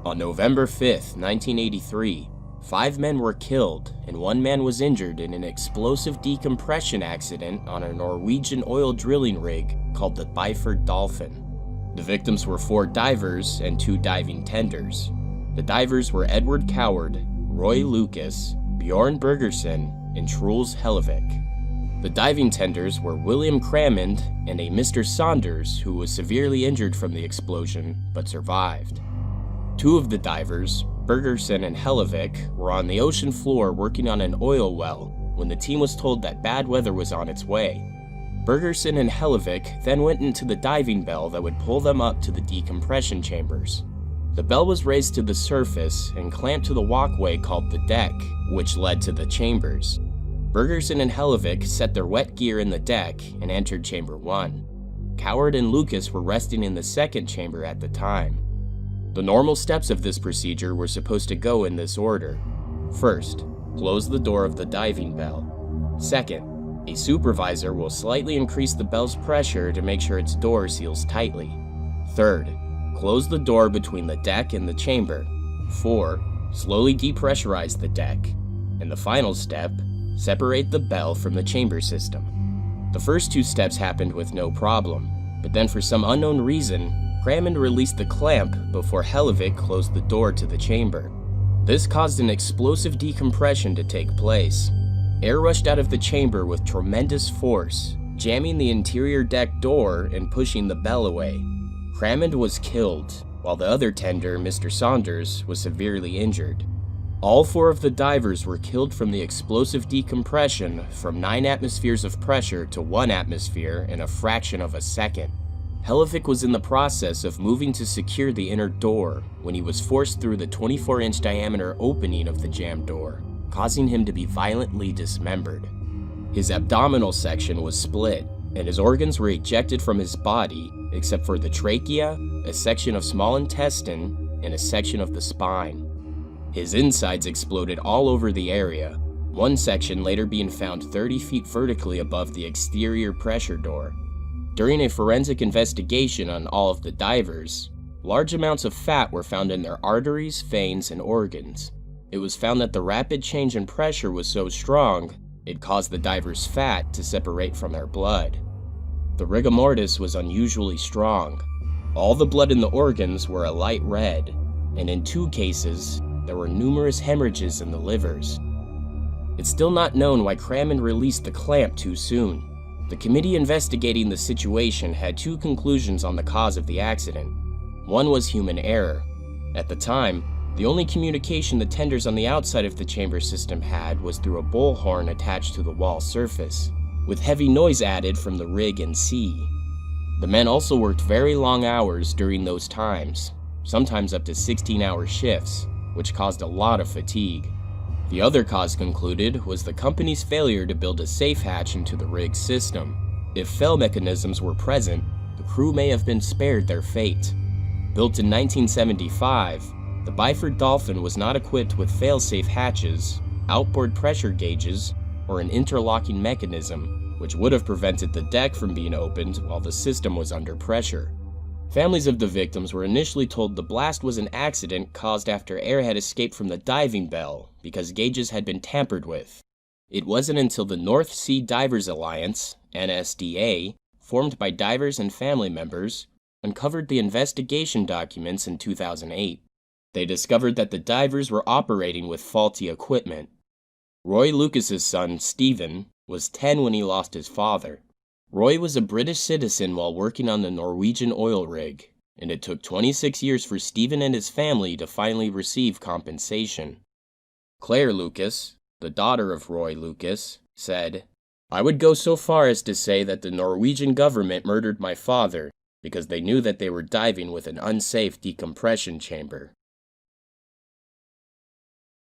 On November 5, 1983, 5 men were killed and 1 man was injured in an explosive decompression accident on a Norwegian oil drilling rig called the Byford Dolphin. The victims were 4 divers and 2 diving tenders. The divers were Edward Coward, Roy Lucas, Bjorn Bergersen, and Truls Hellevik. The diving tenders were William Crammond and a Mr. Saunders, who was severely injured from the explosion but survived. 2 of the divers, Bergersen and Hellevik, were on the ocean floor working on an oil well when the team was told that bad weather was on its way. Bergersen and Hellevik then went into the diving bell that would pull them up to the decompression chambers. The bell was raised to the surface and clamped to the walkway called the deck, which led to the chambers. Bergersen and Hellevik set their wet gear in the deck and entered Chamber 1. Coward and Lucas were resting in the second chamber at the time. The normal steps of this procedure were supposed to go in this order. First, close the door of the diving bell. Second, a supervisor will slightly increase the bell's pressure to make sure its door seals tightly. Third, close the door between the deck and the chamber. 4, slowly depressurize the deck. And the final step, separate the bell from the chamber system. The first 2 steps happened with no problem, but then for some unknown reason, Crammond released the clamp before Hellevik closed the door to the chamber. This caused an explosive decompression to take place. Air rushed out of the chamber with tremendous force, jamming the interior deck door and pushing the bell away. Crammond was killed, while the other tender, Mr. Saunders, was severely injured. All 4 of the divers were killed from the explosive decompression from 9 atmospheres of pressure to 1 atmosphere in a fraction of a second. Hellevik was in the process of moving to secure the inner door when he was forced through the 24-inch diameter opening of the jammed door, causing him to be violently dismembered. His abdominal section was split, and his organs were ejected from his body except for the trachea, a section of small intestine, and a section of the spine. His insides exploded all over the area, one section later being found 30 feet vertically above the exterior pressure door. During a forensic investigation on all of the divers, large amounts of fat were found in their arteries, veins, and organs. It was found that the rapid change in pressure was so strong, it caused the divers' fat to separate from their blood. The rigor mortis was unusually strong. All the blood in the organs were a light red, and in 2 cases, there were numerous hemorrhages in the livers. It's still not known why Crammond released the clamp too soon. The committee investigating the situation had 2 conclusions on the cause of the accident. One was human error. At the time, the only communication the tenders on the outside of the chamber system had was through a bullhorn attached to the wall surface, with heavy noise added from the rig and sea. The men also worked very long hours during those times, sometimes up to 16-hour shifts, which caused a lot of fatigue. The other cause concluded was the company's failure to build a safe hatch into the rig's system. If fail mechanisms were present, the crew may have been spared their fate. Built in 1975, the Byford Dolphin was not equipped with fail-safe hatches, outboard pressure gauges, or an interlocking mechanism, which would have prevented the deck from being opened while the system was under pressure. Families of the victims were initially told the blast was an accident caused after air had escaped from the diving bell because gauges had been tampered with. It wasn't until the North Sea Divers Alliance, NSDA, formed by divers and family members, uncovered the investigation documents in 2008. They discovered that the divers were operating with faulty equipment. Roy Lucas's son, Stephen, was 10 when he lost his father. Roy was a British citizen while working on the Norwegian oil rig, and it took 26 years for Stephen and his family to finally receive compensation. Claire Lucas, the daughter of Roy Lucas, said, "I would go so far as to say that the Norwegian government murdered my father because they knew that they were diving with an unsafe decompression chamber.